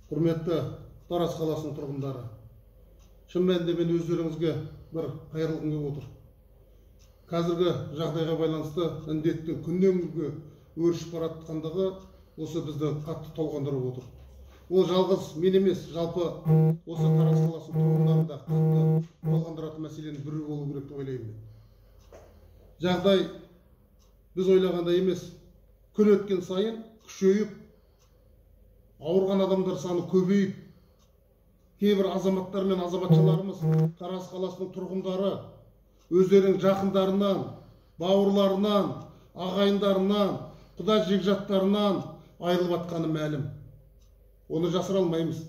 Құрметті Тараз қаласының тұрғындары, шын мәнінде мен өздеріңізге бір қайырлы күн келіп отыр. Қазіргі жағдайға байланысты індеттің күннен күнге өршіп бара жатқандығы осы бізді қатты толғандырып отыр. Ол жалғыз мен емес, жалпы осы Тараз қаласының тұрғындарын да қатты толғандыратын мәселенің бірі болу керек деп ойлаймын. Жағдай біз ойлағандай емес, күн өткен сайын күшейіп, ауырған адамдар саны көбейіп, кейбір азаматтар мен азаматшаларымыз, Тараз қаласының тұрғындары өздерінің жақындарынан, бауырларынан, ағайындарынан, құда жекжаттарынан айырылып жатқаны мәлім. Оны жасыра алмаймыз.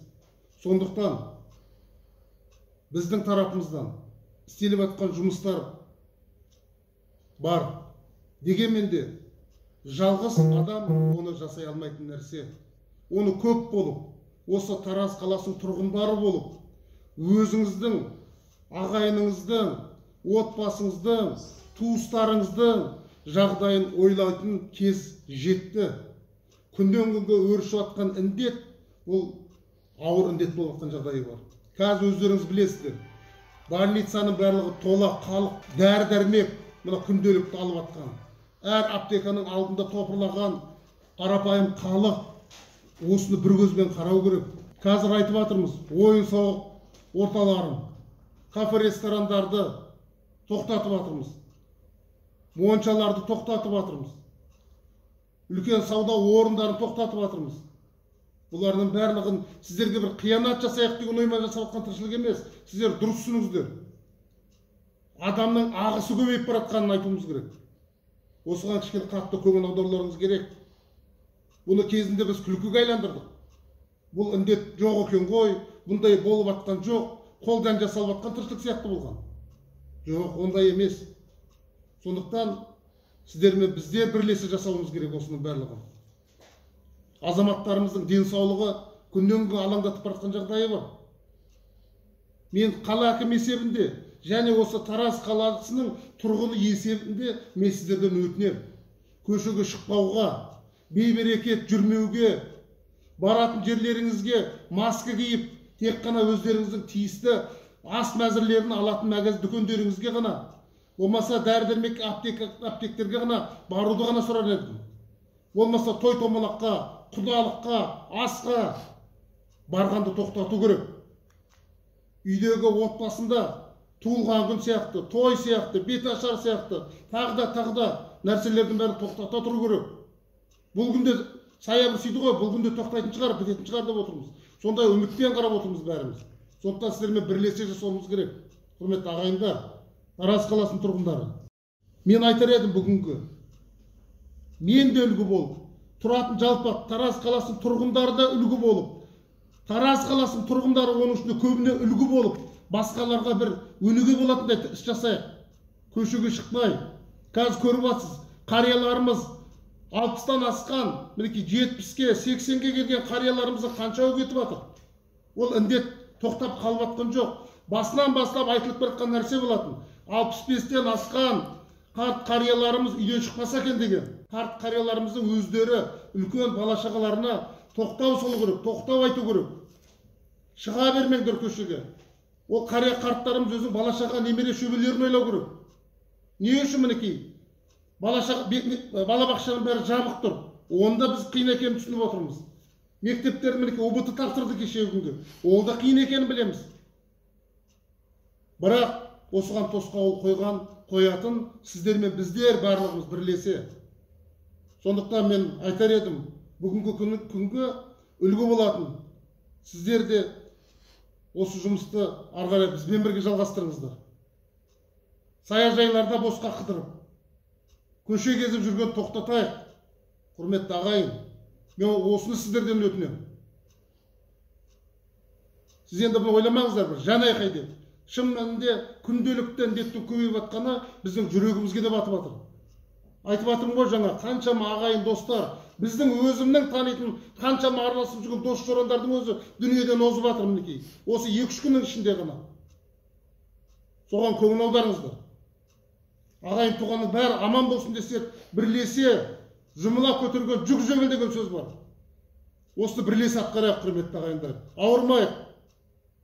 Сондықтан біздің тарапымыздан істеліп жатқан жұмыстар бар. Дегенмен де жалғыз адам оны жасай алмайтын нәрсе. Оны көп болып, осы Тараз қаласының тұрғындары болып, өзіңіздің, ағайыныңыздың, отбасыңыздың, туыстарыңыздың жағдайын ойлайтын кез жетті. Күннен күнге өршіп жатқан індет, ол ауыр індет болып жатқан жағдайы бар. Қазір өздеріңіз білесіздер, больницаның барлығы тола, халық дәрі-дәрмек мына күнделікті алып жатқан. Әр аптеканың алдында топырлаған қарапайым халық осыны бір көзбен қарау керек. Қазір айтып жатырмыз, ойын-сауық орталарын, кафе-ресторандарды тоқтатып жатырмыз. Моншаларды тоқтатып жатырмыз. Үлкен сауда орындарын тоқтатып жатырмыз. Бұлардың барлығын сіздерге бір қиянат жасайық деген оймен жасап жатқан тіршілік емес. Сіздер дұрыс түсініңіздер. Адамның ағысы көбейіп бара жатқанын айтуымыз керек. Осыған кішкене қатты көңіл аударуларыңыз керек. Бұны кезінде біз күлкіге айландырдық. Бұл індет жоқ екен ғой, бұндай болып жатқан жоқ, қолдан жасалып жатқан тіршілік сияқты болған. Жоқ, ондай емес. Сондықтан сіздермен біздер бірлесе жасауымыз керек осының барлығын. Азаматтарымыздың денсаулығы күннен күнге алаңдатып бара жатқан жағдайы бар. Мен қала әкімі есебінде және осы Тараз қаласының тұрғыны есебінде мен сіздерден өтінемін. Көшеге шықпауға, бейберекет жүрмеуге, баратын жерлеріңізге маска киіп, тек қана өздеріңіздің тиісті ас мәзірлерін алатын магаз дүкендеріңізге ғана, болмаса дәрі-дәрмек аптектерге ғана баруды ғана сұрар едім. Болмаса той-томалаққа, құдалыққа, асқа барғанды тоқтату керек. Үйдегі отбасында туылған күн сияқты, той сияқты, беташар сияқты, тағы да нәрселердің бәрін тоқтата тұру керек. Бұл күнде саябыр сөйді ғой, бұл күнде тоқтайтын шығар, бітетін шығар деп отырмыз. Сондай үмітпен қарап отырмыз бәріміз. Сондықтан сіздермен бірлесе жасауымыз керек. Құрметті ағайындар, Тараз қаласының тұрғындары. Мен айтар едім бүгінгі. Мен де үлгі болып, тұратын жалпы Тараз қаласының тұрғындары да үлгі болып, Тараз қаласының тұрғындары оның ішінде көбіне үлгі болып, басқаларға бір өнеге болатындай іс жасайық. Көшеге шықпай, қазір көріп жатсыз, қарияларымыз 60-тан асқан, мінекей 70-ке, 80-ге келген қарияларымызға қанша кетіп жатыр. Ол індет тоқтап қалып жатқан жоқ. Басынан бастап айтылып жатқан нәрсе болатын. 65-тен асқан қарт қарияларымыз үйден шықпаса екен деген. Қарт қарияларымыздың өздері үлкен бала-шағаларына тоқтау салу керек, тоқтау айту керек. Шыға бермеңдер көшеге. Ол қария қарттарымыз өзінің бала-шаға немере шөбелерін ойлау керек. Не үшін мінекей? Балабақшаның бәрі жабық тұр. Онда біз қиын екенін түсініп отырмыз. Мектептер мінекей ОБТ тапсырды кешегі күнге. Ол да қиын екенін білеміз. Бірақ осыған тосқауыл қоятын сіздер мен біздер барлығымыз бірлесе. Сондықтан мен айтар едім, бүгінгі күнге үлгі болатын. Сіздер де осы жұмысты ары қарай бізбен бірге жалғастырыңыздар. Саяжайларда босқа қыдырып, көше кезіп жүрген тоқтатайық. Құрметті ағайын, мен осыны сіздерден өтінемін. Сіз енді бұны ойламаңыздар бір, жан айқай деп. Шын мәнінде күнделікті індеттің көбейіп жатқаны біздің жүрегімізге де батып жатыр. Айтып жатырмын ғой жаңа, қаншама ағайын достар, біздің өзімнің танитын қаншама араласып жүрген дос жорандардың өзі дүниеден озып жатыр мінекей. Осы 2-3 күннің ішінде ғана. Соған көңіл аударыңыздар. Ағайын туғанның бәрі аман болсын десек, бірлесе, жұмыла көтерген жүк жеңіл деген сөз бар. осыны бірлесе атқарайық, құрметті ағайындар. Ауырмайық.